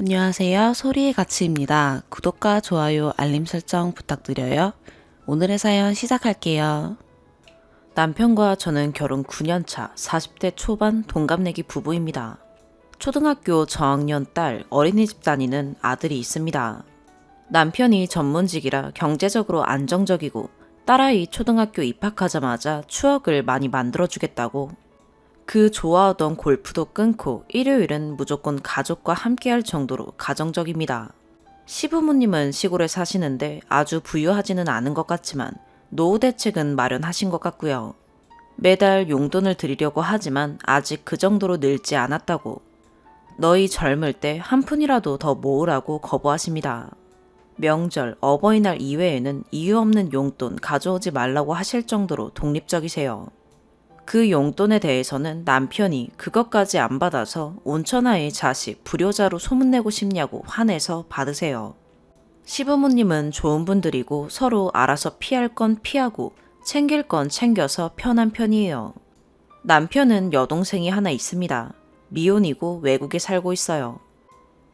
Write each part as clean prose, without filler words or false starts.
안녕하세요. 소리의 가치입니다. 구독과 좋아요, 알림 설정 부탁드려요. 오늘의 사연 시작할게요. 남편과 저는 결혼 9년차 40대 초반 동갑내기 부부입니다. 초등학교 저학년 딸 어린이집 다니는 아들이 있습니다. 남편이 전문직이라 경제적으로 안정적이고 딸아이 초등학교 입학하자마자 추억을 많이 만들어주겠다고 그 좋아하던 골프도 끊고 일요일은 무조건 가족과 함께할 정도로 가정적입니다. 시부모님은 시골에 사시는데 아주 부유하지는 않은 것 같지만 노후 대책은 마련하신 것 같고요. 매달 용돈을 드리려고 하지만 아직 그 정도로 늘지 않았다고 너희 젊을 때 한 푼이라도 더 모으라고 거부하십니다. 명절, 어버이날 이외에는 이유 없는 용돈 가져오지 말라고 하실 정도로 독립적이세요. 그 용돈에 대해서는 남편이 그것까지 안 받아서 온천하의 자식 불효자로 소문내고 싶냐고 화내서 받으세요. 시부모님은 좋은 분들이고 서로 알아서 피할 건 피하고 챙길 건 챙겨서 편한 편이에요. 남편은 여동생이 하나 있습니다. 미혼이고 외국에 살고 있어요.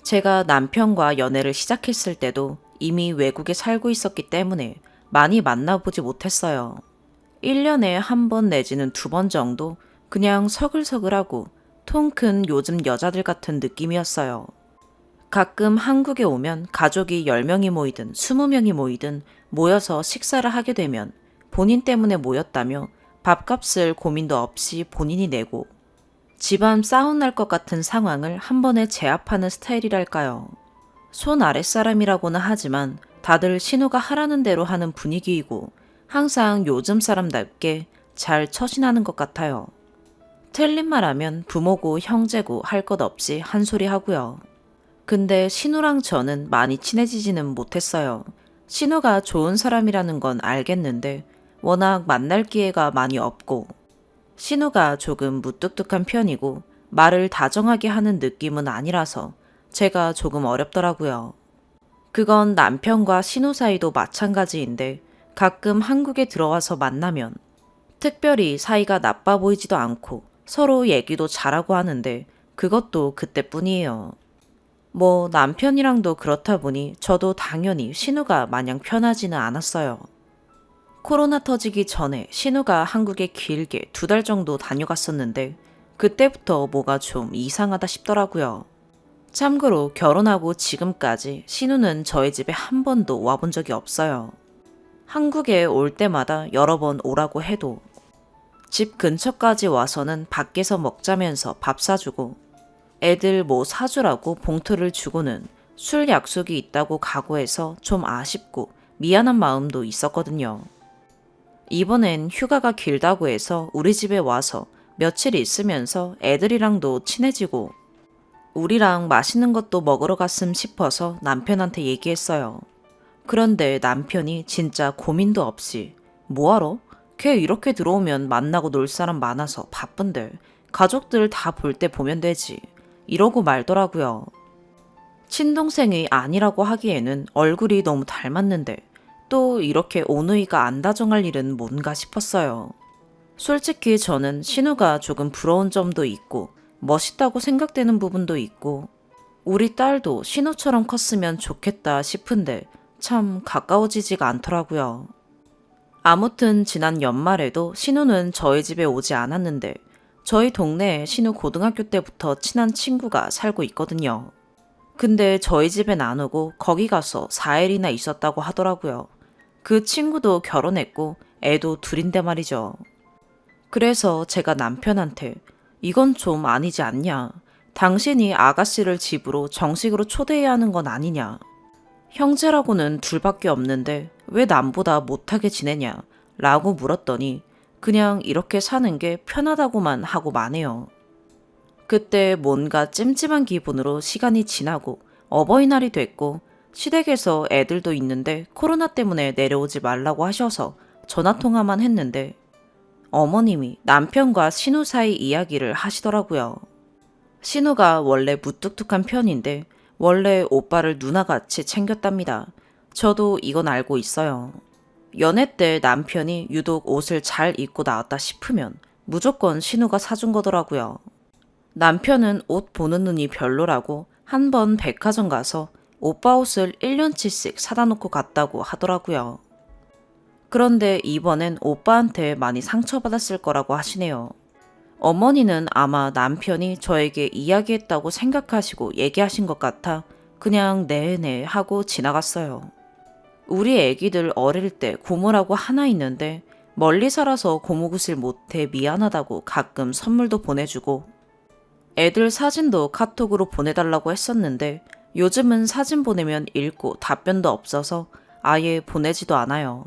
제가 남편과 연애를 시작했을 때도 이미 외국에 살고 있었기 때문에 많이 만나보지 못했어요. 1년에 한 번 내지는 2번 정도 그냥 서글서글하고 통 큰 요즘 여자들 같은 느낌이었어요. 가끔 한국에 오면 가족이 10명이 모이든 20명이 모이든 모여서 식사를 하게 되면 본인 때문에 모였다며 밥값을 고민도 없이 본인이 내고 집안 싸움 날 것 같은 상황을 한 번에 제압하는 스타일이랄까요. 손 아랫사람이라고는 하지만 다들 신우가 하라는 대로 하는 분위기이고 항상 요즘 사람답게 잘 처신하는 것 같아요. 틀린 말하면 부모고 형제고 할 것 없이 한 소리 하고요. 근데 신우랑 저는 많이 친해지지는 못했어요. 신우가 좋은 사람이라는 건 알겠는데 워낙 만날 기회가 많이 없고 신우가 조금 무뚝뚝한 편이고 말을 다정하게 하는 느낌은 아니라서 제가 조금 어렵더라고요. 그건 남편과 신우 사이도 마찬가지인데 가끔 한국에 들어와서 만나면 특별히 사이가 나빠 보이지도 않고 서로 얘기도 잘하고 하는데 그것도 그때뿐이에요. 뭐 남편이랑도 그렇다 보니 저도 당연히 신우가 마냥 편하지는 않았어요. 코로나 터지기 전에 신우가 한국에 길게 2달 정도 다녀갔었는데 그때부터 뭐가 좀 이상하다 싶더라고요. 참고로 결혼하고 지금까지 신우는 저희 집에 한 번도 와본 적이 없어요. 한국에 올 때마다 여러 번 오라고 해도 집 근처까지 와서는 밖에서 먹자면서 밥 사주고 애들 뭐 사주라고 봉투를 주고는 술 약속이 있다고 각오해서 좀 아쉽고 미안한 마음도 있었거든요. 이번엔 휴가가 길다고 해서 우리 집에 와서 며칠 있으면서 애들이랑도 친해지고 우리랑 맛있는 것도 먹으러 갔음 싶어서 남편한테 얘기했어요. 그런데 남편이 진짜 고민도 없이 뭐하러? 걔 이렇게 들어오면 만나고 놀 사람 많아서 바쁜데 가족들 다 볼 때 보면 되지. 이러고 말더라고요. 친동생이 아니라고 하기에는 얼굴이 너무 닮았는데 또 이렇게 오누이가 안 다정할 일은 뭔가 싶었어요. 솔직히 저는 신우가 조금 부러운 점도 있고 멋있다고 생각되는 부분도 있고 우리 딸도 신우처럼 컸으면 좋겠다 싶은데 참 가까워지지가 않더라고요. 아무튼 지난 연말에도 신우는 저희 집에 오지 않았는데 저희 동네에 신우 고등학교 때부터 친한 친구가 살고 있거든요. 근데 저희 집엔 안 오고 거기 가서 4일이나 있었다고 하더라고요. 그 친구도 결혼했고 애도 둘인데 말이죠. 그래서 제가 남편한테 이건 좀 아니지 않냐. 당신이 아가씨를 집으로 정식으로 초대해야 하는 건 아니냐. 형제라고는 둘밖에 없는데 왜 남보다 못하게 지내냐 라고 물었더니 그냥 이렇게 사는 게 편하다고만 하고 마네요. 그때 뭔가 찜찜한 기분으로 시간이 지나고 어버이날이 됐고 시댁에서 애들도 있는데 코로나 때문에 내려오지 말라고 하셔서 전화통화만 했는데 어머님이 남편과 신우 사이 이야기를 하시더라고요. 신우가 원래 무뚝뚝한 편인데 원래 오빠를 누나같이 챙겼답니다. 저도 이건 알고 있어요. 연애 때 남편이 유독 옷을 잘 입고 나왔다 싶으면 무조건 신우가 사준 거더라고요. 남편은 옷 보는 눈이 별로라고 한 번 백화점 가서 오빠 옷을 1년치씩 사다 놓고 갔다고 하더라고요. 그런데 이번엔 오빠한테 많이 상처받았을 거라고 하시네요. 어머니는 아마 남편이 저에게 이야기했다고 생각하시고 얘기하신 것 같아 그냥 네네 하고 지나갔어요. 우리 애기들 어릴 때 고모라고 하나 있는데 멀리 살아서 고모굿을 못해 미안하다고 가끔 선물도 보내주고 애들 사진도 카톡으로 보내달라고 했었는데 요즘은 사진 보내면 읽고 답변도 없어서 아예 보내지도 않아요.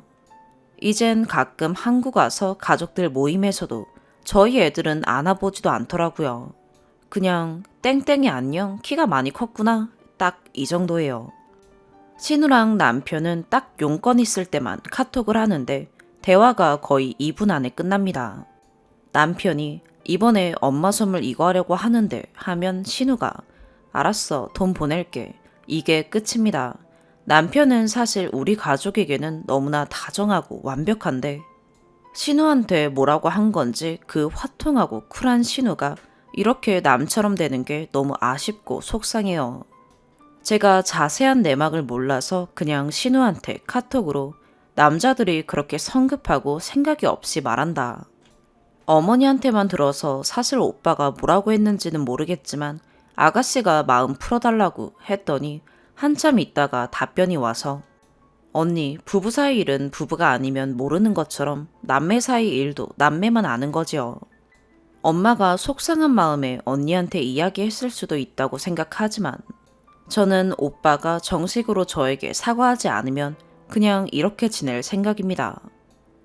이젠 가끔 한국 와서 가족들 모임에서도 저희 애들은 안아보지도 않더라고요. 그냥 땡땡이 안녕 키가 많이 컸구나 딱 이 정도예요. 신우랑 남편은 딱 용건 있을 때만 카톡을 하는데 대화가 거의 2분 안에 끝납니다. 남편이 이번에 엄마 선물 이거 하려고 하는데 하면 신우가 알았어 돈 보낼게 이게 끝입니다. 남편은 사실 우리 가족에게는 너무나 다정하고 완벽한데 신우한테 뭐라고 한 건지 그 화통하고 쿨한 신우가 이렇게 남처럼 되는 게 너무 아쉽고 속상해요. 제가 자세한 내막을 몰라서 그냥 신우한테 카톡으로 남자들이 그렇게 성급하고 생각이 없이 말한다. 어머니한테만 들어서 사실 오빠가 뭐라고 했는지는 모르겠지만 아가씨가 마음 풀어달라고 했더니 한참 있다가 답변이 와서 언니, 부부 사이 일은 부부가 아니면 모르는 것처럼 남매 사이 일도 남매만 아는 거지요. 엄마가 속상한 마음에 언니한테 이야기했을 수도 있다고 생각하지만 저는 오빠가 정식으로 저에게 사과하지 않으면 그냥 이렇게 지낼 생각입니다.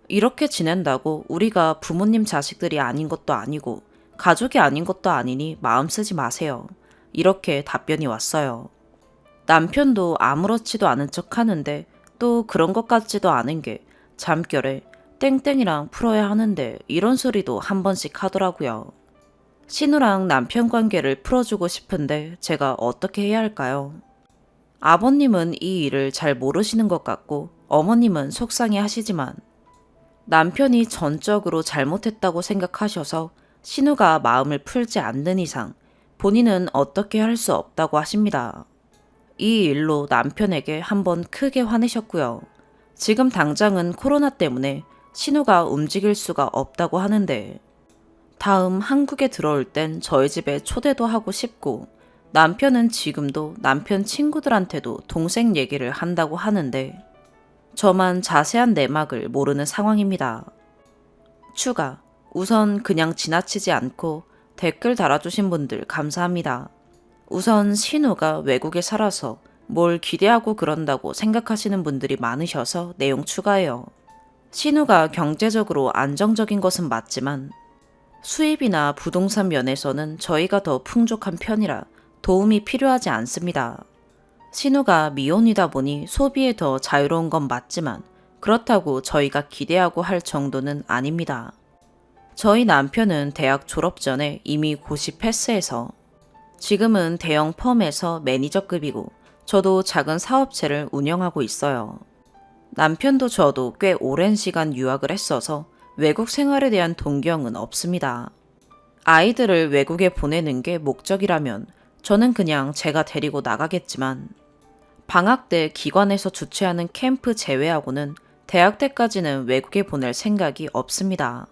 이렇게 지낸다고 우리가 부모님 자식들이 아닌 것도 아니고 가족이 아닌 것도 아니니 마음 쓰지 마세요. 이렇게 답변이 왔어요. 남편도 아무렇지도 않은 척 하는데 또 그런 것 같지도 않은 게 잠결에 땡땡이랑 풀어야 하는데 이런 소리도 한 번씩 하더라고요. 신우랑 남편 관계를 풀어주고 싶은데 제가 어떻게 해야 할까요? 아버님은 이 일을 잘 모르시는 것 같고 어머님은 속상해 하시지만 남편이 전적으로 잘못했다고 생각하셔서 신우가 마음을 풀지 않는 이상 본인은 어떻게 할 수 없다고 하십니다. 이 일로 남편에게 한번 크게 화내셨고요. 지금 당장은 코로나 때문에 신우가 움직일 수가 없다고 하는데 다음 한국에 들어올 땐 저희 집에 초대도 하고 싶고 남편은 지금도 남편 친구들한테도 동생 얘기를 한다고 하는데 저만 자세한 내막을 모르는 상황입니다. 추가. 우선 그냥 지나치지 않고 댓글 달아주신 분들 감사합니다. 우선 신우가 외국에 살아서 뭘 기대하고 그런다고 생각하시는 분들이 많으셔서 내용 추가해요. 신우가 경제적으로 안정적인 것은 맞지만 수입이나 부동산 면에서는 저희가 더 풍족한 편이라 도움이 필요하지 않습니다. 신우가 미혼이다 보니 소비에 더 자유로운 건 맞지만 그렇다고 저희가 기대하고 할 정도는 아닙니다. 저희 남편은 대학 졸업 전에 이미 고시 패스해서 지금은 대형 펌에서 매니저급이고 저도 작은 사업체를 운영하고 있어요. 남편도 저도 꽤 오랜 시간 유학을 했어서 외국 생활에 대한 동경은 없습니다. 아이들을 외국에 보내는 게 목적이라면 저는 그냥 제가 데리고 나가겠지만 방학 때 기관에서 주최하는 캠프 제외하고는 대학 때까지는 외국에 보낼 생각이 없습니다.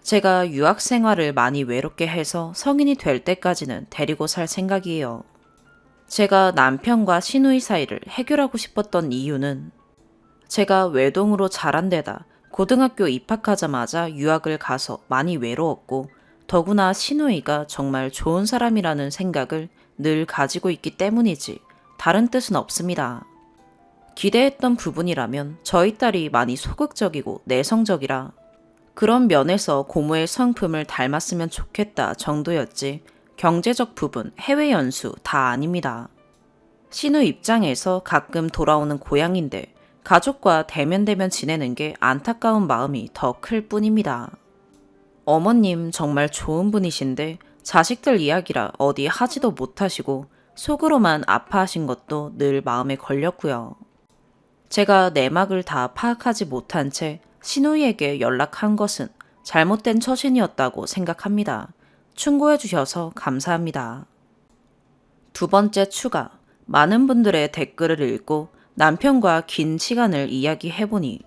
제가 유학 생활을 많이 외롭게 해서 성인이 될 때까지는 데리고 살 생각이에요. 제가 남편과 시누이 사이를 해결하고 싶었던 이유는 제가 외동으로 자란 데다 고등학교 입학하자마자 유학을 가서 많이 외로웠고 더구나 시누이가 정말 좋은 사람이라는 생각을 늘 가지고 있기 때문이지 다른 뜻은 없습니다. 기대했던 부분이라면 저희 딸이 많이 소극적이고 내성적이라 그런 면에서 고모의 성품을 닮았으면 좋겠다 정도였지 경제적 부분, 해외 연수 다 아닙니다. 신우 입장에서 가끔 돌아오는 고향인데 가족과 대면대면 지내는 게 안타까운 마음이 더 클 뿐입니다. 어머님 정말 좋은 분이신데 자식들 이야기라 어디 하지도 못하시고 속으로만 아파하신 것도 늘 마음에 걸렸고요. 제가 내막을 다 파악하지 못한 채 신우이에게 연락한 것은 잘못된 처신이었다고 생각합니다. 충고해 주셔서 감사합니다. 두 번째 추가. 많은 분들의 댓글을 읽고 남편과 긴 시간을 이야기해보니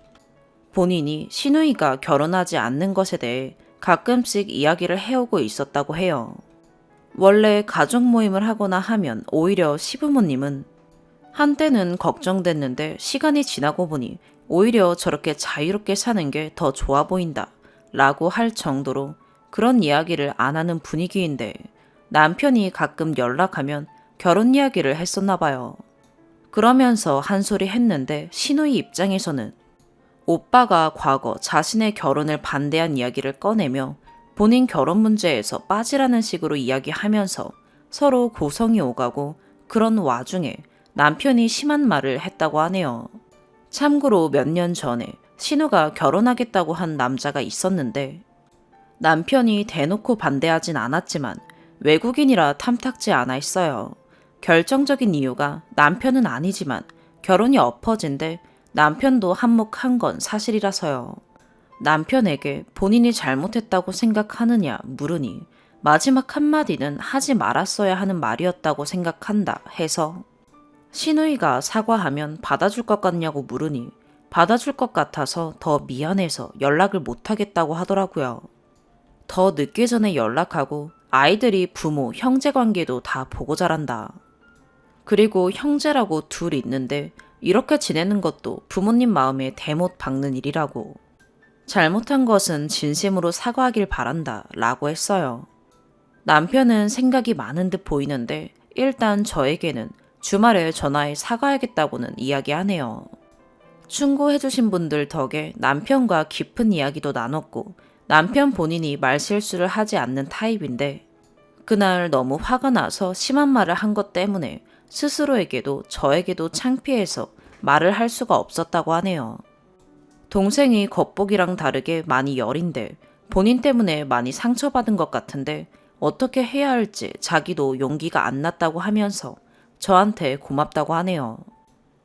본인이 시누이가 결혼하지 않는 것에 대해 가끔씩 이야기를 해오고 있었다고 해요. 원래 가족 모임을 하거나 하면 오히려 시부모님은 한때는 걱정됐는데 시간이 지나고 보니 오히려 저렇게 자유롭게 사는 게 더 좋아 보인다 라고 할 정도로 그런 이야기를 안 하는 분위기인데 남편이 가끔 연락하면 결혼 이야기를 했었나 봐요. 그러면서 한 소리 했는데 시누이 입장에서는 오빠가 과거 자신의 결혼을 반대한 이야기를 꺼내며 본인 결혼 문제에서 빠지라는 식으로 이야기하면서 서로 고성이 오가고 그런 와중에 남편이 심한 말을 했다고 하네요. 참고로 몇 년 전에 신우가 결혼하겠다고 한 남자가 있었는데 남편이 대놓고 반대하진 않았지만 외국인이라 탐탁지 않아 했어요. 결정적인 이유가 남편은 아니지만 결혼이 엎어진 데 남편도 한몫한 건 사실이라서요. 남편에게 본인이 잘못했다고 생각하느냐 물으니 마지막 한마디는 하지 말았어야 하는 말이었다고 생각한다 해서 시누이가 사과하면 받아줄 것 같냐고 물으니 받아줄 것 같아서 더 미안해서 연락을 못하겠다고 하더라고요. 더 늦기 전에 연락하고 아이들이 부모, 형제 관계도 다 보고 자란다. 그리고 형제라고 둘 있는데 이렇게 지내는 것도 부모님 마음에 대못 박는 일이라고. 잘못한 것은 진심으로 사과하길 바란다 라고 했어요. 남편은 생각이 많은 듯 보이는데 일단 저에게는 주말에 전화해 사과하겠다고는 이야기하네요. 충고해주신 분들 덕에 남편과 깊은 이야기도 나눴고 남편 본인이 말실수를 하지 않는 타입인데 그날 너무 화가 나서 심한 말을 한 것 때문에 스스로에게도 저에게도 창피해서 말을 할 수가 없었다고 하네요. 동생이 겉보기랑 다르게 많이 여린데 본인 때문에 많이 상처받은 것 같은데 어떻게 해야 할지 자기도 용기가 안 났다고 하면서 저한테 고맙다고 하네요.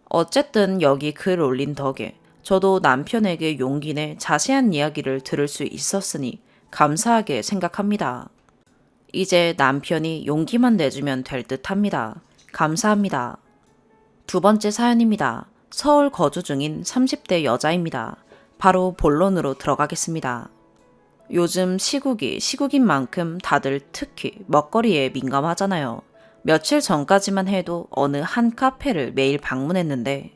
어쨌든 여기 글 올린 덕에 저도 남편에게 용기 내 자세한 이야기를 들을 수 있었으니 감사하게 생각합니다. 이제 남편이 용기만 내주면 될 듯 합니다. 감사합니다. 두 번째 사연입니다. 서울 거주 중인 30대 여자입니다. 바로 본론으로 들어가겠습니다. 요즘 시국이 시국인 만큼 다들 특히 먹거리에 민감하잖아요. 며칠 전까지만 해도 어느 한 카페를 매일 방문했는데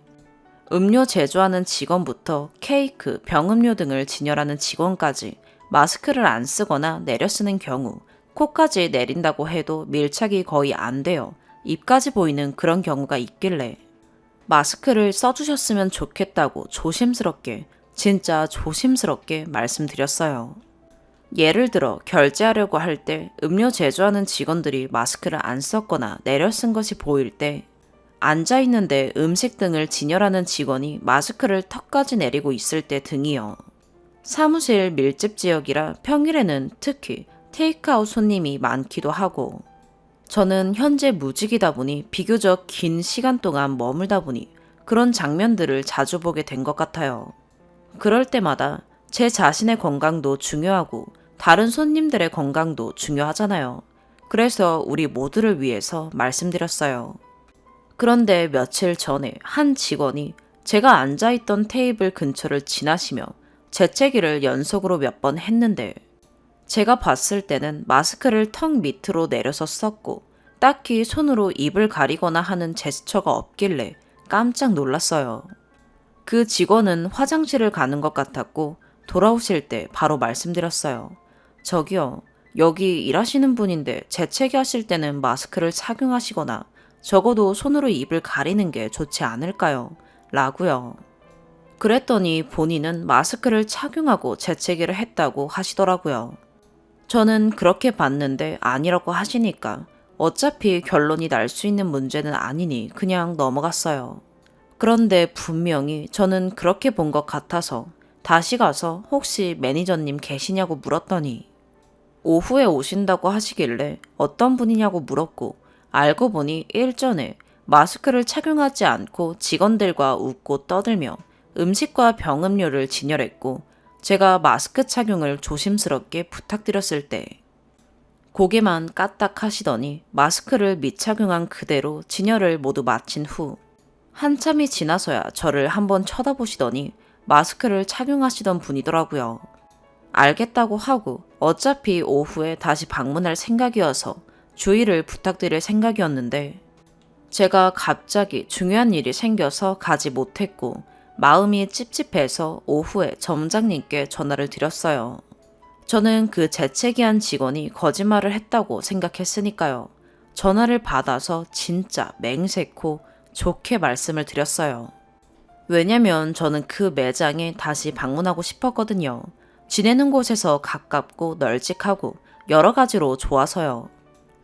음료 제조하는 직원부터 케이크, 병음료 등을 진열하는 직원까지 마스크를 안 쓰거나 내려 쓰는 경우 코까지 내린다고 해도 밀착이 거의 안 돼요. 입까지 보이는 그런 경우가 있길래 마스크를 써주셨으면 좋겠다고 조심스럽게, 진짜 조심스럽게 말씀드렸어요. 예를 들어 결제하려고 할 때 음료 제조하는 직원들이 마스크를 안 썼거나 내려 쓴 것이 보일 때 앉아있는데 음식 등을 진열하는 직원이 마스크를 턱까지 내리고 있을 때 등이요. 사무실 밀집 지역이라 평일에는 특히 테이크아웃 손님이 많기도 하고 저는 현재 무직이다 보니 비교적 긴 시간 동안 머물다 보니 그런 장면들을 자주 보게 된 것 같아요. 그럴 때마다 제 자신의 건강도 중요하고 다른 손님들의 건강도 중요하잖아요. 그래서 우리 모두를 위해서 말씀드렸어요. 그런데 며칠 전에 한 직원이 제가 앉아있던 테이블 근처를 지나시며 재채기를 연속으로 몇 번 했는데 제가 봤을 때는 마스크를 턱 밑으로 내려서 썼고 딱히 손으로 입을 가리거나 하는 제스처가 없길래 깜짝 놀랐어요. 그 직원은 화장실을 가는 것 같았고 돌아오실 때 바로 말씀드렸어요. 저기요, 여기 일하시는 분인데 재채기 하실 때는 마스크를 착용하시거나 적어도 손으로 입을 가리는 게 좋지 않을까요? 라고요. 그랬더니 본인은 마스크를 착용하고 재채기를 했다고 하시더라고요. 저는 그렇게 봤는데 아니라고 하시니까 어차피 결론이 날 수 있는 문제는 아니니 그냥 넘어갔어요. 그런데 분명히 저는 그렇게 본 것 같아서 다시 가서 혹시 매니저님 계시냐고 물었더니 오후에 오신다고 하시길래 어떤 분이냐고 물었고 알고 보니 일전에 마스크를 착용하지 않고 직원들과 웃고 떠들며 음식과 병음료를 진열했고 제가 마스크 착용을 조심스럽게 부탁드렸을 때 고개만 까딱 하시더니 마스크를 미착용한 그대로 진열을 모두 마친 후 한참이 지나서야 저를 한번 쳐다보시더니 마스크를 착용하시던 분이더라고요. 알겠다고 하고 어차피 오후에 다시 방문할 생각이어서 주의를 부탁드릴 생각이었는데 제가 갑자기 중요한 일이 생겨서 가지 못했고 마음이 찝찝해서 오후에 점장님께 전화를 드렸어요. 저는 그 재채기한 직원이 거짓말을 했다고 생각했으니까요. 전화를 받아서 진짜 맹세코 좋게 말씀을 드렸어요. 왜냐면 저는 그 매장에 다시 방문하고 싶었거든요. 지내는 곳에서 가깝고 널찍하고 여러 가지로 좋아서요.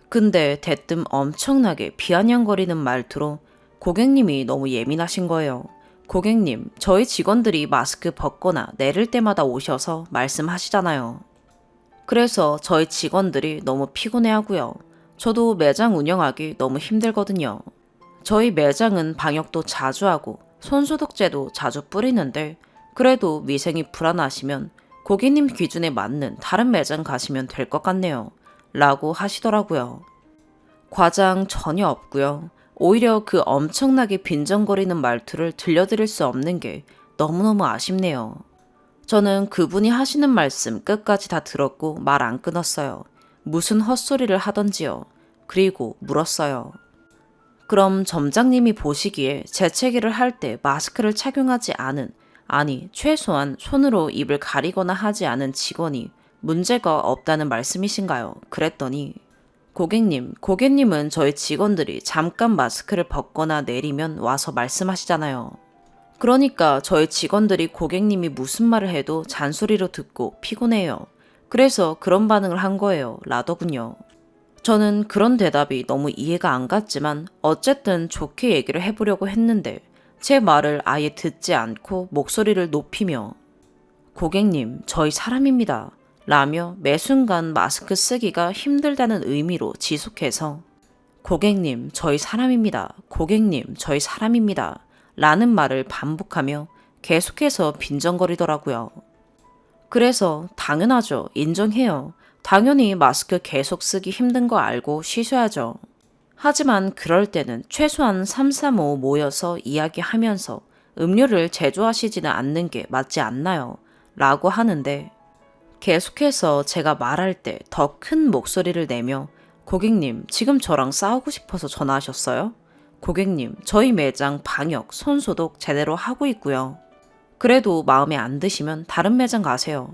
근데 대뜸 엄청나게 비아냥거리는 말투로 고객님이 너무 예민하신 거예요. 고객님, 저희 직원들이 마스크 벗거나 내릴 때마다 오셔서 말씀하시잖아요. 그래서 저희 직원들이 너무 피곤해하고요. 저도 매장 운영하기 너무 힘들거든요. 저희 매장은 방역도 자주 하고 손소독제도 자주 뿌리는데 그래도 위생이 불안하시면 고객님 기준에 맞는 다른 매장 가시면 될 것 같네요. 라고 하시더라고요. 과장 전혀 없고요. 오히려 그 엄청나게 빈정거리는 말투를 들려드릴 수 없는 게 너무너무 아쉽네요. 저는 그분이 하시는 말씀 끝까지 다 들었고 말 안 끊었어요. 무슨 헛소리를 하던지요. 그리고 물었어요. 그럼 점장님이 보시기에 재채기를 할 때 마스크를 착용하지 않은, 아니 최소한 손으로 입을 가리거나 하지 않은 직원이 문제가 없다는 말씀이신가요? 그랬더니 고객님은 저희 직원들이 잠깐 마스크를 벗거나 내리면 와서 말씀하시잖아요. 그러니까 저희 직원들이 고객님이 무슨 말을 해도 잔소리로 듣고 피곤해요. 그래서 그런 반응을 한 거예요. 라더군요. 저는 그런 대답이 너무 이해가 안 갔지만 어쨌든 좋게 얘기를 해보려고 했는데 제 말을 아예 듣지 않고 목소리를 높이며 고객님, 저희 사람입니다. 라며 매 순간 마스크 쓰기가 힘들다는 의미로 지속해서 고객님, 저희 사람입니다. 고객님, 저희 사람입니다. 라는 말을 반복하며 계속해서 빈정거리더라고요. 그래서 당연하죠. 인정해요. 당연히 마스크 계속 쓰기 힘든 거 알고 쉬셔야죠. 하지만 그럴 때는 최소한 335 모여서 이야기하면서 음료를 제조하시지는 않는 게 맞지 않나요? 라고 하는데 계속해서 제가 말할 때 더 큰 목소리를 내며 고객님, 지금 저랑 싸우고 싶어서 전화하셨어요? 고객님, 저희 매장 방역, 손소독 제대로 하고 있고요. 그래도 마음에 안 드시면 다른 매장 가세요.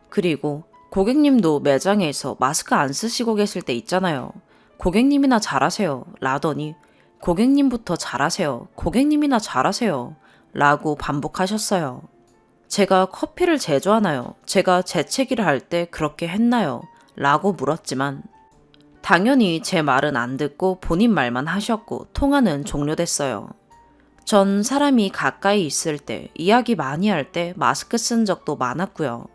그리고 고객님도 매장에서 마스크 안 쓰시고 계실 때 있잖아요. 고객님이나 잘하세요. 라더니 고객님부터 잘하세요. 고객님이나 잘하세요. 라고 반복하셨어요. 제가 커피를 제조하나요? 제가 재채기를 할 때 그렇게 했나요? 라고 물었지만 당연히 제 말은 안 듣고 본인 말만 하셨고 통화는 종료됐어요. 전 사람이 가까이 있을 때, 이야기 많이 할 때 마스크 쓴 적도 많았고요.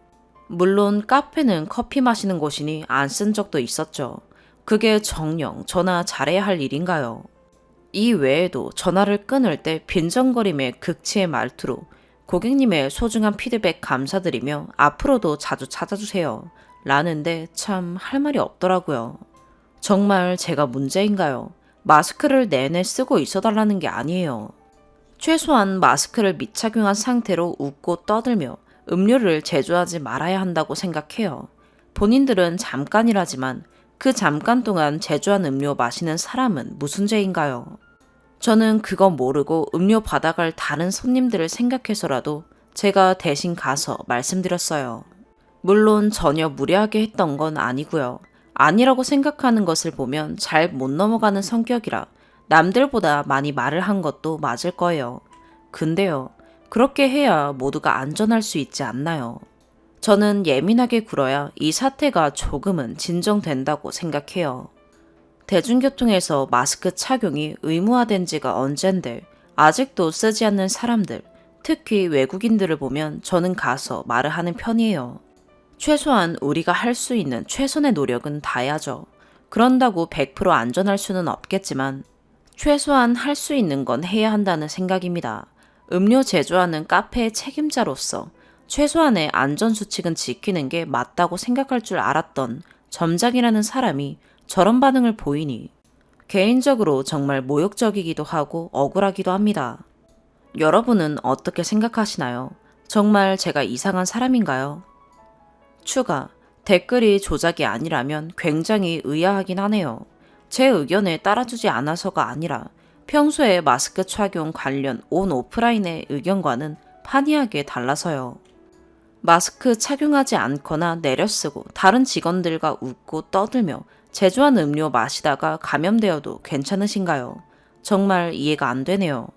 물론 카페는 커피 마시는 곳이니 안 쓴 적도 있었죠. 그게 정녕 저나 잘해야 할 일인가요? 이 외에도 전화를 끊을 때 빈정거림의 극치의 말투로 고객님의 소중한 피드백 감사드리며 앞으로도 자주 찾아주세요. 라는데 참 할 말이 없더라고요. 정말 제가 문제인가요? 마스크를 내내 쓰고 있어달라는 게 아니에요. 최소한 마스크를 미착용한 상태로 웃고 떠들며 음료를 제조하지 말아야 한다고 생각해요. 본인들은 잠깐이라지만 그 잠깐 동안 제조한 음료 마시는 사람은 무슨 죄인가요? 저는 그거 모르고 음료 받아갈 다른 손님들을 생각해서라도 제가 대신 가서 말씀드렸어요. 물론 전혀 무례하게 했던 건 아니고요. 아니라고 생각하는 것을 보면 잘 못 넘어가는 성격이라 남들보다 많이 말을 한 것도 맞을 거예요. 근데요, 그렇게 해야 모두가 안전할 수 있지 않나요? 저는 예민하게 굴어야 이 사태가 조금은 진정된다고 생각해요. 대중교통에서 마스크 착용이 의무화된 지가 언젠데 아직도 쓰지 않는 사람들, 특히 외국인들을 보면 저는 가서 말을 하는 편이에요. 최소한 우리가 할 수 있는 최선의 노력은 다해야죠. 그런다고 100% 안전할 수는 없겠지만 최소한 할 수 있는 건 해야 한다는 생각입니다. 음료 제조하는 카페의 책임자로서 최소한의 안전수칙은 지키는 게 맞다고 생각할 줄 알았던 점장이라는 사람이 저런 반응을 보이니 개인적으로 정말 모욕적이기도 하고 억울하기도 합니다. 여러분은 어떻게 생각하시나요? 정말 제가 이상한 사람인가요? 추가, 댓글이 조작이 아니라면 굉장히 의아하긴 하네요. 제 의견에 따라주지 않아서가 아니라 평소에 마스크 착용 관련 온 오프라인의 의견과는 판이하게 달라서요. 마스크 착용하지 않거나 내려쓰고 다른 직원들과 웃고 떠들며 제조한 음료 마시다가 감염되어도 괜찮으신가요? 정말 이해가 안 되네요.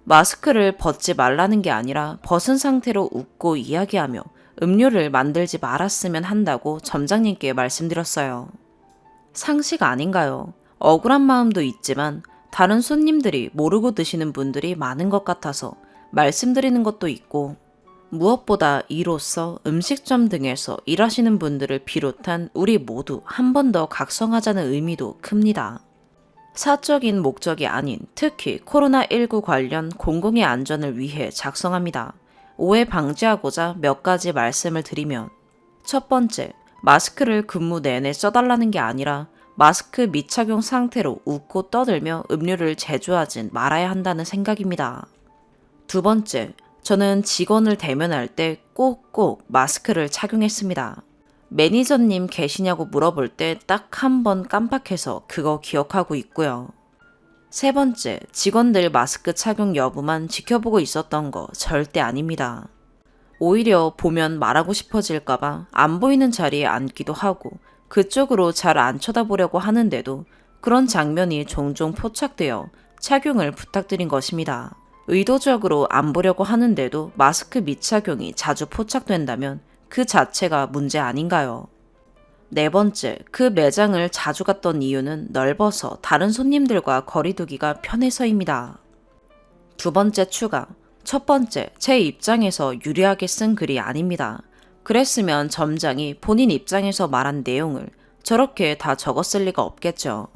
마스크를 벗지 말라는 게 아니라 벗은 상태로 웃고 이야기하며 음료를 만들지 말았으면 한다고 점장님께 말씀드렸어요. 상식 아닌가요? 억울한 마음도 있지만 다른 손님들이 모르고 드시는 분들이 많은 것 같아서 말씀드리는 것도 있고, 무엇보다 이로써 음식점 등에서 일하시는 분들을 비롯한 우리 모두 한 번 더 각성하자는 의미도 큽니다. 사적인 목적이 아닌 특히 코로나19 관련 공공의 안전을 위해 작성합니다. 오해 방지하고자 몇 가지 말씀을 드리면, 첫 번째, 마스크를 근무 내내 써달라는 게 아니라 마스크 미착용 상태로 웃고 떠들며 음료를 제조하진 말아야 한다는 생각입니다. 두 번째, 저는 직원을 대면할 때 꼭꼭 마스크를 착용했습니다. 매니저님 계시냐고 물어볼 때 딱 한 번 깜빡해서 그거 기억하고 있고요. 세 번째, 직원들 마스크 착용 여부만 지켜보고 있었던 거 절대 아닙니다. 오히려 보면 말하고 싶어질까봐 안 보이는 자리에 앉기도 하고 그쪽으로 잘 안 쳐다보려고 하는데도 그런 장면이 종종 포착되어 착용을 부탁드린 것입니다. 의도적으로 안 보려고 하는데도 마스크 미착용이 자주 포착된다면 그 자체가 문제 아닌가요? 네 번째, 그 매장을 자주 갔던 이유는 넓어서 다른 손님들과 거리두기가 편해서입니다. 두 번째 추가, 첫 번째, 제 입장에서 유리하게 쓴 글이 아닙니다. 그랬으면 점장이 본인 입장에서 말한 내용을 저렇게 다 적었을 리가 없겠죠.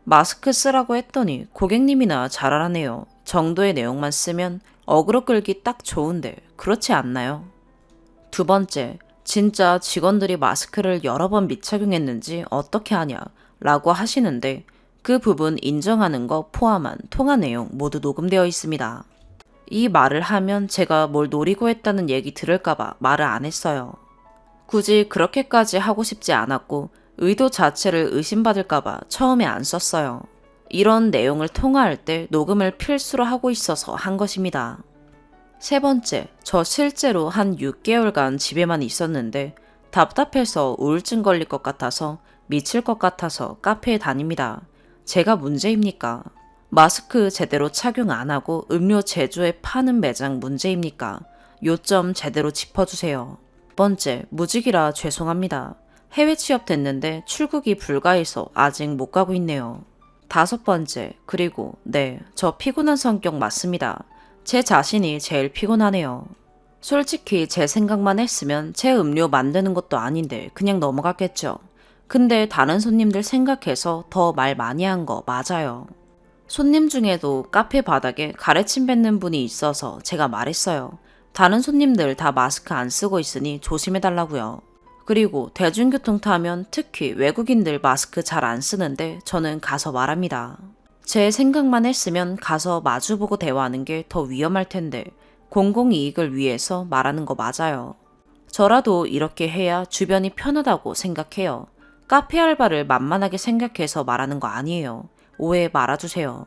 마스크 쓰라고 했더니 고객님이나 잘 알아내요 정도의 내용만 쓰면 어그로 끌기 딱 좋은데 그렇지 않나요? 두 번째, 진짜 직원들이 마스크를 여러 번 미착용했는지 어떻게 하냐 라고 하시는데 그 부분 인정하는 거 포함한 통화 내용 모두 녹음되어 있습니다. 이 말을 하면 제가 뭘 노리고 했다는 얘기 들을까봐 말을 안 했어요. 굳이 그렇게까지 하고 싶지 않았고 의도 자체를 의심받을까봐 처음에 안 썼어요. 이런 내용을 통화할 때 녹음을 필수로 하고 있어서 한 것입니다. 세 번째, 저 실제로 한 6개월간 집에만 있었는데 답답해서 우울증 걸릴 것 같아서 미칠 것 같아서 카페에 다닙니다. 제가 문제입니까? 마스크 제대로 착용 안 하고 음료 제조에 파는 매장 문제입니까? 요점 제대로 짚어주세요. 번째, 무직이라 죄송합니다. 해외 취업됐는데 출국이 불가해서 아직 못 가고 있네요. 다섯 번째, 그리고 네, 저 피곤한 성격 맞습니다. 제 자신이 제일 피곤하네요. 솔직히 제 생각만 했으면 제 음료 만드는 것도 아닌데 그냥 넘어갔겠죠. 근데 다른 손님들 생각해서 더 말 많이 한 거 맞아요. 손님 중에도 카페 바닥에 가래침 뱉는 분이 있어서 제가 말했어요. 다른 손님들 다 마스크 안 쓰고 있으니 조심해달라고요. 그리고 대중교통 타면 특히 외국인들 마스크 잘 안 쓰는데 저는 가서 말합니다. 제 생각만 했으면 가서 마주보고 대화하는 게 더 위험할 텐데 공공이익을 위해서 말하는 거 맞아요. 저라도 이렇게 해야 주변이 편하다고 생각해요. 카페 알바를 만만하게 생각해서 말하는 거 아니에요. 오해 말아주세요.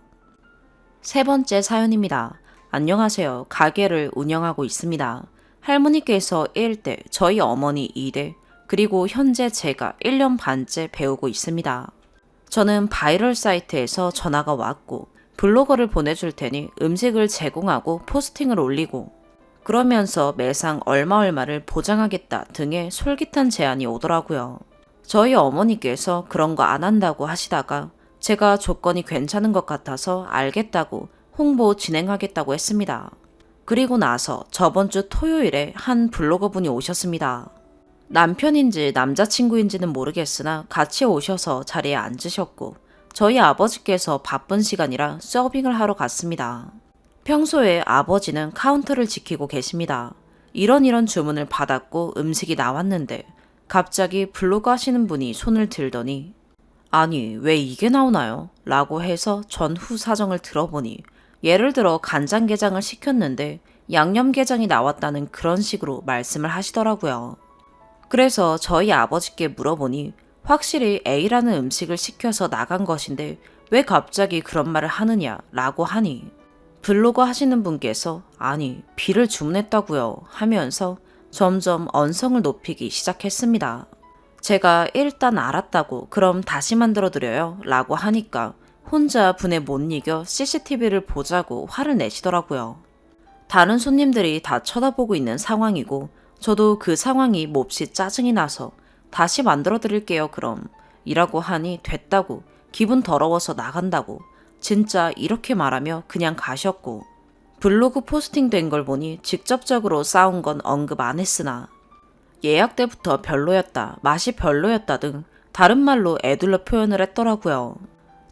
세 번째 사연입니다. 안녕하세요. 가게를 운영하고 있습니다. 할머니께서 1대, 저희 어머니 2대, 그리고 현재 제가 1년 반째 배우고 있습니다. 저는 바이럴 사이트에서 전화가 왔고 블로거를 보내줄 테니 음식을 제공하고 포스팅을 올리고 그러면서 매상 얼마를 보장하겠다 등의 솔깃한 제안이 오더라고요. 저희 어머니께서 그런 거 안 한다고 하시다가 제가 조건이 괜찮은 것 같아서 알겠다고 홍보 진행하겠다고 했습니다. 그리고 나서 저번 주 토요일에 한 블로거 분이 오셨습니다. 남편인지 남자친구인지는 모르겠으나 같이 오셔서 자리에 앉으셨고 저희 아버지께서 바쁜 시간이라 서빙을 하러 갔습니다. 평소에 아버지는 카운터를 지키고 계십니다. 이런 주문을 받았고 음식이 나왔는데 갑자기 블로그 하시는 분이 손을 들더니 아니 왜 이게 나오나요? 라고 해서 전후 사정을 들어보니 예를 들어 간장게장을 시켰는데 양념게장이 나왔다는 그런 식으로 말씀을 하시더라고요. 그래서 저희 아버지께 물어보니 확실히 A라는 음식을 시켜서 나간 것인데 왜 갑자기 그런 말을 하느냐 라고 하니 블로그 하시는 분께서 아니 B를 주문했다고요 하면서 점점 언성을 높이기 시작했습니다. 제가 일단 알았다고 그럼 다시 만들어 드려요 라고 하니까 혼자 분에 못 이겨 CCTV를 보자고 화를 내시더라고요. 다른 손님들이 다 쳐다보고 있는 상황이고 저도 그 상황이 몹시 짜증이 나서 다시 만들어 드릴게요 그럼 이라고 하니 됐다고 기분 더러워서 나간다고 진짜 이렇게 말하며 그냥 가셨고 블로그 포스팅 된 걸 보니 직접적으로 싸운 건 언급 안 했으나 예약 때부터 별로였다, 맛이 별로였다 등 다른 말로 애둘러 표현을 했더라고요.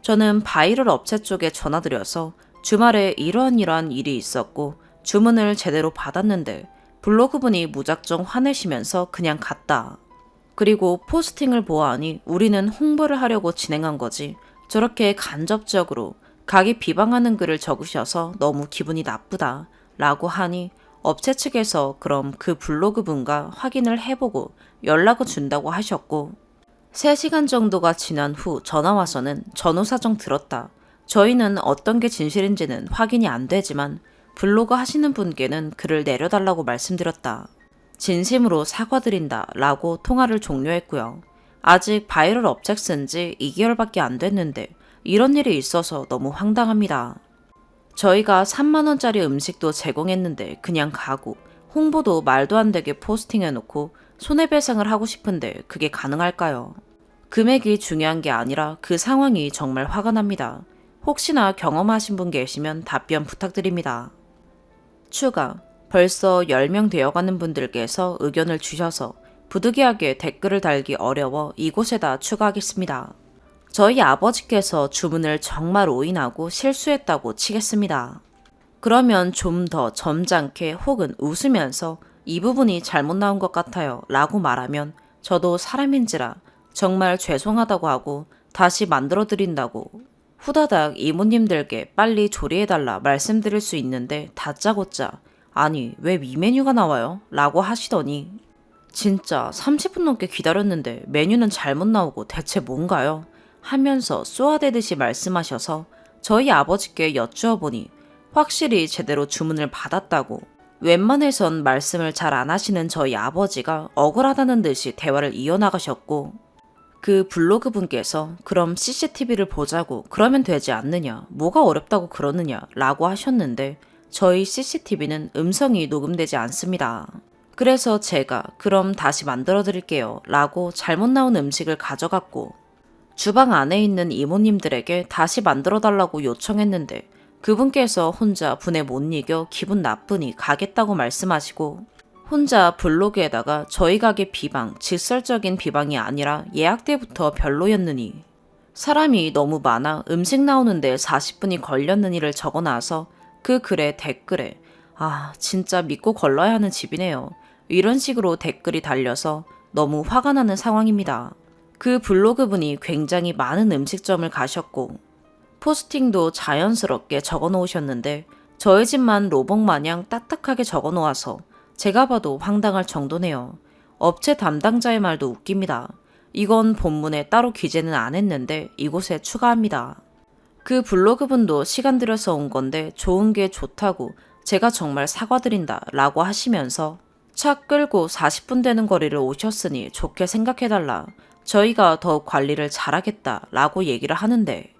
저는 바이럴 업체 쪽에 전화드려서 주말에 이러한 일이 있었고 주문을 제대로 받았는데 블로그분이 무작정 화내시면서 그냥 갔다. 그리고 포스팅을 보아하니 우리는 홍보를 하려고 진행한 거지 저렇게 간접적으로 가게 비방하는 글을 적으셔서 너무 기분이 나쁘다 라고 하니 업체 측에서 그럼 그 블로그 분과 확인을 해보고 연락을 준다고 하셨고 3시간 정도가 지난 후 전화 와서는 전후 사정 들었다. 저희는 어떤 게 진실인지는 확인이 안 되지만 블로그 하시는 분께는 글을 내려달라고 말씀드렸다. 진심으로 사과드린다 라고 통화를 종료했고요. 아직 바이럴 업체 쓴 지 2개월밖에 안 됐는데 이런 일이 있어서 너무 황당합니다. 저희가 3만원짜리 음식도 제공했는데 그냥 가고 홍보도 말도 안 되게 포스팅해놓고 손해배상을 하고 싶은데 그게 가능할까요? 금액이 중요한 게 아니라 그 상황이 정말 화가 납니다. 혹시나 경험하신 분 계시면 답변 부탁드립니다. 추가, 벌써 10명 되어가는 분들께서 의견을 주셔서 부득이하게 댓글을 달기 어려워 이곳에다 추가하겠습니다. 저희 아버지께서 주문을 정말 오인하고 실수했다고 치겠습니다. 그러면 좀 더 점잖게 혹은 웃으면서 이 부분이 잘못 나온 것 같아요 라고 말하면 저도 사람인지라 정말 죄송하다고 하고 다시 만들어 드린다고 후다닥 이모님들께 빨리 조리해달라 말씀드릴 수 있는데 다짜고짜 아니 왜 이 메뉴가 나와요? 라고 하시더니 진짜 30분 넘게 기다렸는데 메뉴는 잘못 나오고 대체 뭔가요? 하면서 쏘아대듯이 말씀하셔서 저희 아버지께 여쭈어보니 확실히 제대로 주문을 받았다고 웬만해선 말씀을 잘 안 하시는 저희 아버지가 억울하다는 듯이 대화를 이어나가셨고 그 블로그 분께서 그럼 CCTV를 보자고 그러면 되지 않느냐 뭐가 어렵다고 그러느냐 라고 하셨는데 저희 CCTV는 음성이 녹음되지 않습니다. 그래서 제가 그럼 다시 만들어 드릴게요 라고 잘못 나온 음식을 가져갔고 주방 안에 있는 이모님들에게 다시 만들어 달라고 요청했는데 그분께서 혼자 분에 못 이겨 기분 나쁘니 가겠다고 말씀하시고 혼자 블로그에다가 저희 가게 비방, 직설적인 비방이 아니라 예약 때부터 별로였느니 사람이 너무 많아 음식 나오는데 40분이 걸렸느니를 적어놔서 그 글에 댓글에 아 진짜 믿고 걸러야 하는 집이네요. 이런 식으로 댓글이 달려서 너무 화가 나는 상황입니다. 그 블로그 분이 굉장히 많은 음식점을 가셨고 포스팅도 자연스럽게 적어 놓으셨는데 저희 집만 로봇 마냥 딱딱하게 적어 놓아서 제가 봐도 황당할 정도네요. 업체 담당자의 말도 웃깁니다. 이건 본문에 따로 기재는 안 했는데 이곳에 추가합니다. 그 블로그 분도 시간 들여서 온 건데 좋은 게 좋다고 제가 정말 사과드린다 라고 하시면서 차 끌고 40분 되는 거리를 오셨으니 좋게 생각해달라. 저희가 더욱 관리를 잘하겠다 라고 얘기를 하는데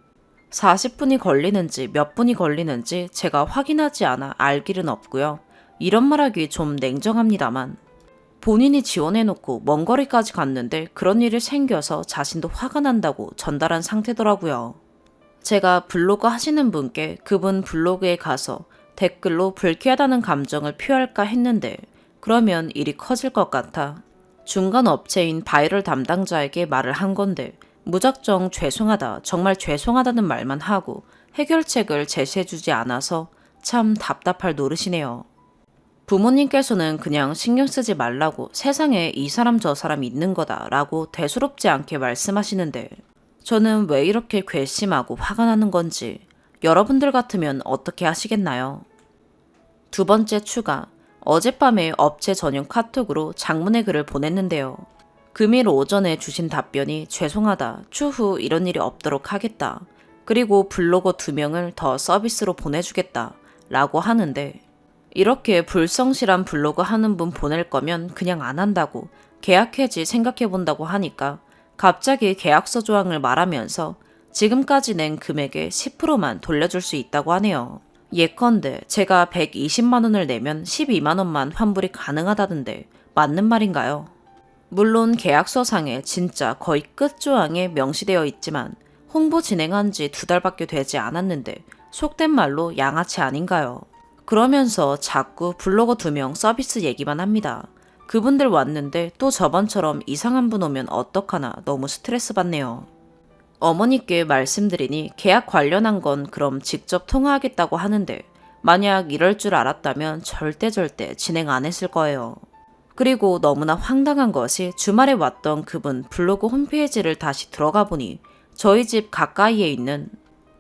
40분이 걸리는지 몇 분이 걸리는지 제가 확인하지 않아 알 길은 없고요. 이런 말하기 좀 냉정합니다만 본인이 지원해놓고 먼 거리까지 갔는데 그런 일이 생겨서 자신도 화가 난다고 전달한 상태더라고요. 제가 블로그 하시는 분께 그분 블로그에 가서 댓글로 불쾌하다는 감정을 표할까 했는데 그러면 일이 커질 것 같아 중간 업체인 바이럴 담당자에게 말을 한 건데 무작정 죄송하다, 정말 죄송하다는 말만 하고 해결책을 제시해주지 않아서 참 답답할 노릇이네요. 부모님께서는 그냥 신경 쓰지 말라고 세상에 이 사람 저 사람 있는 거다라고 대수롭지 않게 말씀하시는데 저는 왜 이렇게 괘씸하고 화가 나는 건지 여러분들 같으면 어떻게 하시겠나요? 두 번째 추가. 어젯밤에 업체 전용 카톡으로 장문의 글을 보냈는데요. 금일 오전에 주신 답변이 죄송하다, 추후 이런 일이 없도록 하겠다. 그리고 블로거 2명을 더 서비스로 보내주겠다. 라고 하는데 이렇게 불성실한 블로그 하는 분 보낼 거면 그냥 안 한다고 계약 해지 생각해 본다고 하니까 갑자기 계약서 조항을 말하면서 지금까지 낸 금액의 10%만 돌려줄 수 있다고 하네요. 예컨대 제가 120만 원을 내면 12만 원만 환불이 가능하다던데 맞는 말인가요? 물론 계약서상에 진짜 거의 끝조항에 명시되어 있지만 홍보 진행한 지 2달밖에 되지 않았는데 속된 말로 양아치 아닌가요? 그러면서 자꾸 블로거 2명 서비스 얘기만 합니다. 그분들 왔는데 또 저번처럼 이상한 분 오면 어떡하나 너무 스트레스 받네요. 어머니께 말씀드리니 계약 관련한 건 그럼 직접 통화하겠다고 하는데 만약 이럴 줄 알았다면 절대 진행 안 했을 거예요. 그리고 너무나 황당한 것이 주말에 왔던 그분 블로그 홈페이지를 다시 들어가 보니 저희 집 가까이에 있는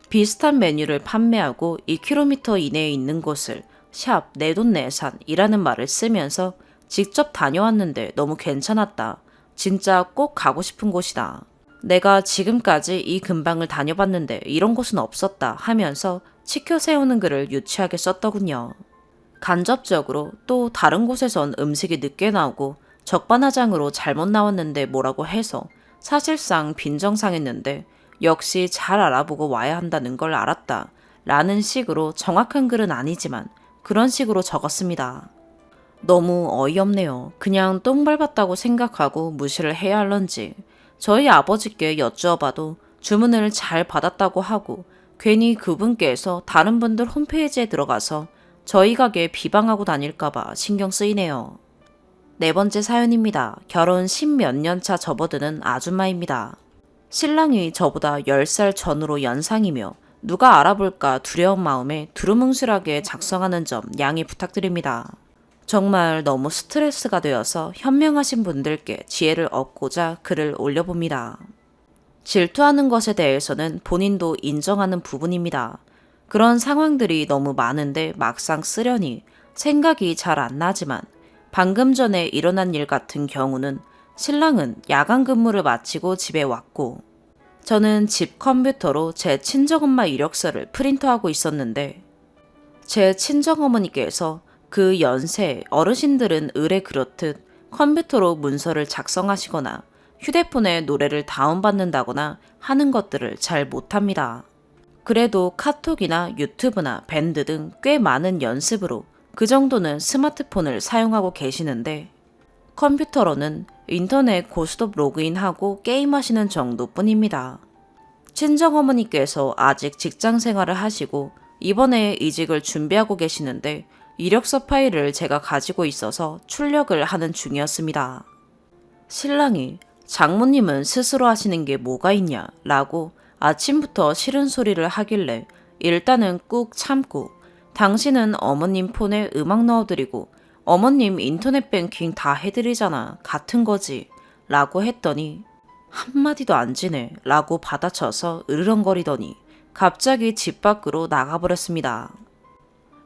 비슷한 메뉴를 판매하고 2km 이내에 있는 곳을 샵 내돈내산이라는 말을 쓰면서 직접 다녀왔는데 너무 괜찮았다. 진짜 꼭 가고 싶은 곳이다. 내가 지금까지 이 근방을 다녀봤는데 이런 곳은 없었다 하면서 치켜 세우는 글을 유치하게 썼더군요. 간접적으로 또 다른 곳에선 음식이 늦게 나오고 적반하장으로 잘못 나왔는데 뭐라고 해서 사실상 빈정상했는데 역시 잘 알아보고 와야 한다는 걸 알았다. 라는 식으로 정확한 글은 아니지만 그런 식으로 적었습니다. 너무 어이없네요. 그냥 똥 밟았다고 생각하고 무시를 해야 할런지 저희 아버지께 여쭈어봐도 주문을 잘 받았다고 하고 괜히 그분께서 다른 분들 홈페이지에 들어가서 저희 가게 비방하고 다닐까봐 신경 쓰이네요. 네 번째 사연입니다. 결혼 10몇 년 차 접어드는 아줌마입니다. 신랑이 저보다 10살 전후로 연상이며 누가 알아볼까 두려운 마음에 두루뭉술하게 작성하는 점 양해 부탁드립니다. 정말 너무 스트레스가 되어서 현명하신 분들께 지혜를 얻고자 글을 올려봅니다. 질투하는 것에 대해서는 본인도 인정하는 부분입니다. 그런 상황들이 너무 많은데 막상 쓰려니 생각이 잘 안 나지만 방금 전에 일어난 일 같은 경우는 신랑은 야간 근무를 마치고 집에 왔고 저는 집 컴퓨터로 제 친정엄마 이력서를 프린트하고 있었는데 제 친정어머니께서 그 연세 어르신들은 을에 그렇듯 컴퓨터로 문서를 작성하시거나 휴대폰에 노래를 다운받는다거나 하는 것들을 잘 못합니다. 그래도 카톡이나 유튜브나 밴드 등 꽤 많은 연습으로 그 정도는 스마트폰을 사용하고 계시는데 컴퓨터로는 인터넷 고스톱 로그인하고 게임하시는 정도뿐입니다. 친정어머니께서 아직 직장 생활을 하시고 이번에 이직을 준비하고 계시는데 이력서 파일을 제가 가지고 있어서 출력을 하는 중이었습니다. 신랑이 장모님은 스스로 하시는 게 뭐가 있냐 라고 아침부터 싫은 소리를 하길래 일단은 꾹 참고 당신은 어머님 폰에 음악 넣어드리고 어머님 인터넷 뱅킹 다 해드리잖아 같은 거지 라고 했더니 한마디도 안 지네 라고 받아쳐서 으르렁거리더니 갑자기 집 밖으로 나가버렸습니다.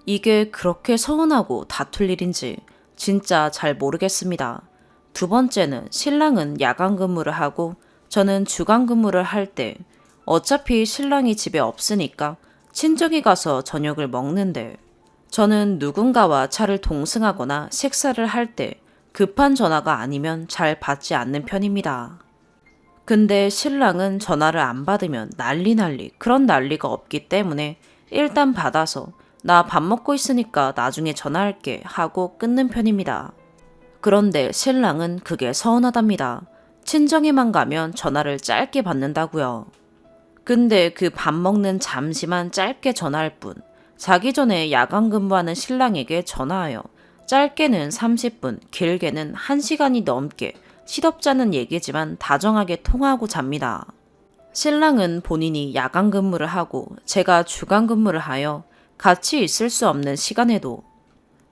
이게 그렇게 서운하고 다툴 일인지 진짜 잘 모르겠습니다. 두 번째는 신랑은 야간 근무를 하고 저는 주간 근무를 할 때 어차피 신랑이 집에 없으니까 친정에 가서 저녁을 먹는데 저는 누군가와 차를 동승하거나 식사를 할 때 급한 전화가 아니면 잘 받지 않는 편입니다. 근데 신랑은 전화를 안 받으면 난리 그런 난리가 없기 때문에 일단 받아서 나 밥 먹고 있으니까 나중에 전화할게 하고 끊는 편입니다. 그런데 신랑은 그게 서운하답니다. 친정에만 가면 전화를 짧게 받는다고요. 근데 그 밥 먹는 잠시만 짧게 전화할 뿐 자기 전에 야간 근무하는 신랑에게 전화하여 짧게는 30분, 길게는 1시간이 넘게 시덥잖은 얘기지만 다정하게 통화하고 잡니다. 신랑은 본인이 야간 근무를 하고 제가 주간 근무를 하여 같이 있을 수 없는 시간에도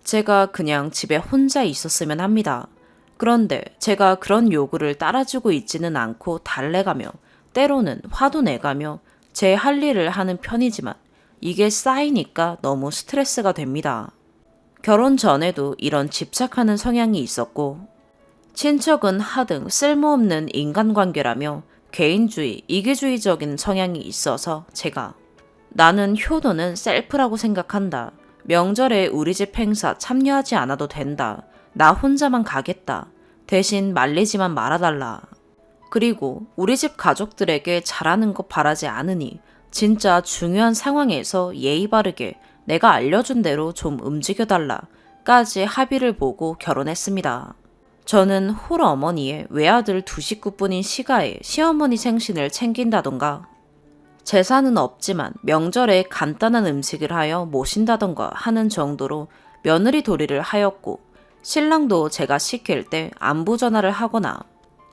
제가 그냥 집에 혼자 있었으면 합니다. 그런데 제가 그런 요구를 따라주고 있지는 않고 달래가며 때로는 화도 내가며 제 할 일을 하는 편이지만 이게 쌓이니까 너무 스트레스가 됩니다. 결혼 전에도 이런 집착하는 성향이 있었고 친척은 하등 쓸모없는 인간관계라며 개인주의, 이기주의적인 성향이 있어서 제가 나는 효도는 셀프라고 생각한다. 명절에 우리 집 행사 참여하지 않아도 된다. 나 혼자만 가겠다. 대신 말리지만 말아달라. 그리고 우리 집 가족들에게 잘하는 거 바라지 않으니 진짜 중요한 상황에서 예의 바르게 내가 알려준 대로 좀 움직여달라 까지 합의를 보고 결혼했습니다. 저는 홀어머니의 외아들 두 식구뿐인 시가에 시어머니 생신을 챙긴다던가 재산은 없지만 명절에 간단한 음식을 하여 모신다던가 하는 정도로 며느리 도리를 하였고 신랑도 제가 시킬 때 안부 전화를 하거나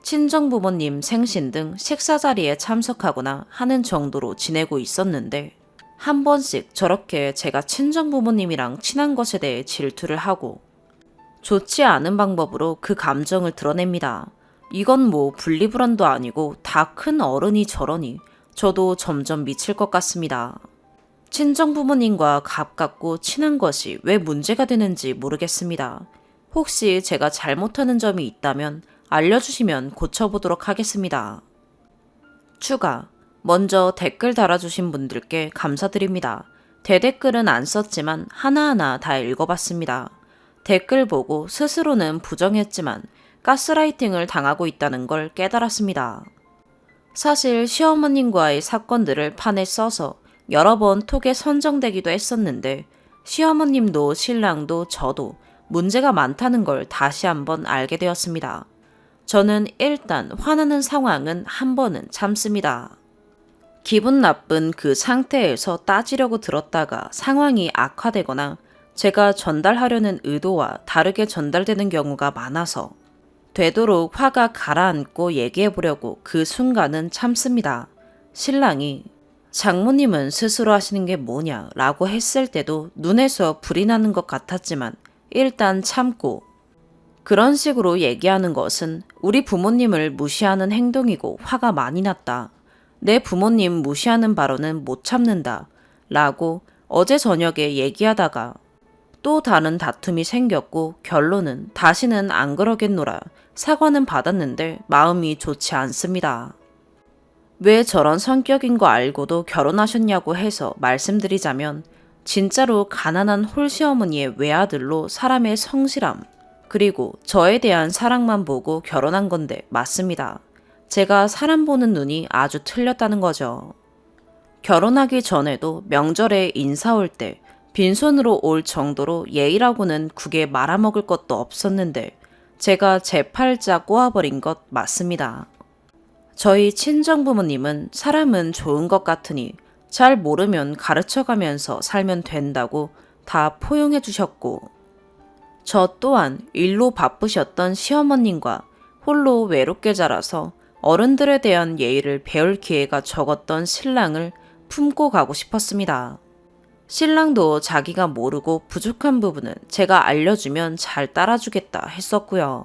친정부모님 생신 등 식사 자리에 참석하거나 하는 정도로 지내고 있었는데 한 번씩 저렇게 제가 친정부모님이랑 친한 것에 대해 질투를 하고 좋지 않은 방법으로 그 감정을 드러냅니다. 이건 뭐 분리불안도 아니고 다 큰 어른이 저러니 저도 점점 미칠 것 같습니다. 친정부모님과 가깝고 친한 것이 왜 문제가 되는지 모르겠습니다. 혹시 제가 잘못하는 점이 있다면 알려주시면 고쳐보도록 하겠습니다. 추가. 먼저 댓글 달아주신 분들께 감사드립니다. 대댓글은 안 썼지만 하나하나 다 읽어봤습니다. 댓글 보고 스스로는 부정했지만 가스라이팅을 당하고 있다는 걸 깨달았습니다. 사실 시어머님과의 사건들을 판에 써서 여러 번 톡에 선정되기도 했었는데 시어머님도 신랑도 저도 문제가 많다는 걸 다시 한번 알게 되었습니다. 저는 일단 화나는 상황은 한 번은 참습니다. 기분 나쁜 그 상태에서 따지려고 들었다가 상황이 악화되거나 제가 전달하려는 의도와 다르게 전달되는 경우가 많아서 되도록 화가 가라앉고 얘기해보려고 그 순간은 참습니다. 신랑이 장모님은 스스로 하시는 게 뭐냐 라고 했을 때도 눈에서 불이 나는 것 같았지만 일단 참고 그런 식으로 얘기하는 것은 우리 부모님을 무시하는 행동이고 화가 많이 났다. 내 부모님 무시하는 발언은 못 참는다. 라고 어제 저녁에 얘기하다가 또 다른 다툼이 생겼고 결론은 다시는 안 그러겠노라 사과는 받았는데 마음이 좋지 않습니다. 왜 저런 성격인 거 알고도 결혼하셨냐고 해서 말씀드리자면 진짜로 가난한 홀시어머니의 외아들로 사람의 성실함 그리고 저에 대한 사랑만 보고 결혼한 건데 맞습니다. 제가 사람 보는 눈이 아주 틀렸다는 거죠. 결혼하기 전에도 명절에 인사 올 때 빈손으로 올 정도로 예의라고는 국에 말아먹을 것도 없었는데 제가 제 팔자 꼬아버린 것 맞습니다. 저희 친정부모님은 사람은 좋은 것 같으니 잘 모르면 가르쳐가면서 살면 된다고 다 포용해 주셨고 저 또한 일로 바쁘셨던 시어머님과 홀로 외롭게 자라서 어른들에 대한 예의를 배울 기회가 적었던 신랑을 품고 가고 싶었습니다. 신랑도 자기가 모르고 부족한 부분은 제가 알려주면 잘 따라주겠다 했었고요.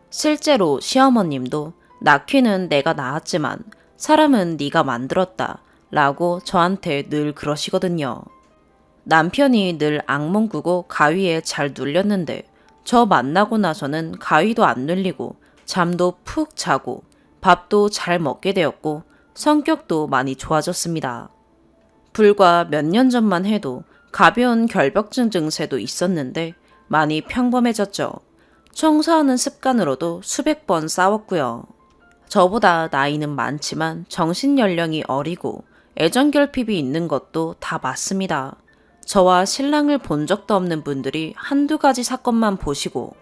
실제로 시어머님도 낳기는 내가 낳았지만 사람은 네가 만들었다 라고 저한테 늘 그러시거든요. 남편이 늘 악몽 꾸고 가위에 잘 눌렸는데 저 만나고 나서는 가위도 안 눌리고 잠도 푹 자고 밥도 잘 먹게 되었고 성격도 많이 좋아졌습니다. 불과 몇 년 전만 해도 가벼운 결벽증 증세도 있었는데 많이 평범해졌죠. 청소하는 습관으로도 수백 번 싸웠고요. 저보다 나이는 많지만 정신연령이 어리고 애정결핍이 있는 것도 다 맞습니다. 저와 신랑을 본 적도 없는 분들이 한두 가지 사건만 보시고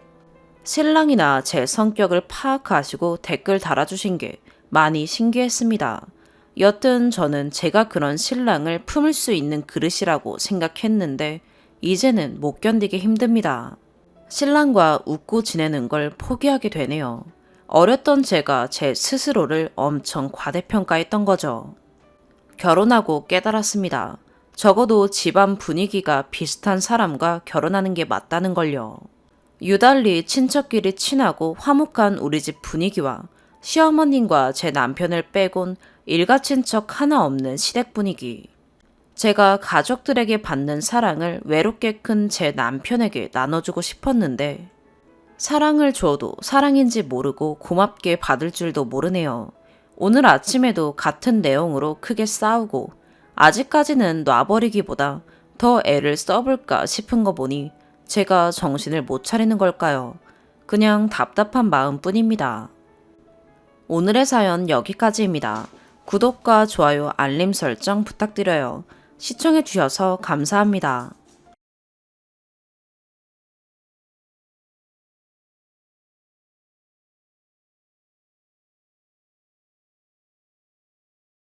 신랑이나 제 성격을 파악하시고 댓글 달아주신 게 많이 신기했습니다. 여튼 저는 제가 그런 신랑을 품을 수 있는 그릇이라고 생각했는데 이제는 못 견디기 힘듭니다. 신랑과 웃고 지내는 걸 포기하게 되네요. 어렸던 제가 제 스스로를 엄청 과대평가했던 거죠. 결혼하고 깨달았습니다. 적어도 집안 분위기가 비슷한 사람과 결혼하는 게 맞다는 걸요. 유달리 친척끼리 친하고 화목한 우리 집 분위기와 시어머님과 제 남편을 빼곤 일가 친척 하나 없는 시댁 분위기. 제가 가족들에게 받는 사랑을 외롭게 큰 제 남편에게 나눠주고 싶었는데 사랑을 줘도 사랑인지 모르고 고맙게 받을 줄도 모르네요. 오늘 아침에도 같은 내용으로 크게 싸우고 아직까지는 놔버리기보다 더 애를 써볼까 싶은 거 보니 제가 정신을 못 차리는 걸까요? 그냥 답답한 마음뿐입니다. 오늘의 사연 여기까지입니다. 구독과 좋아요, 알림 설정 부탁드려요. 시청해주셔서 감사합니다.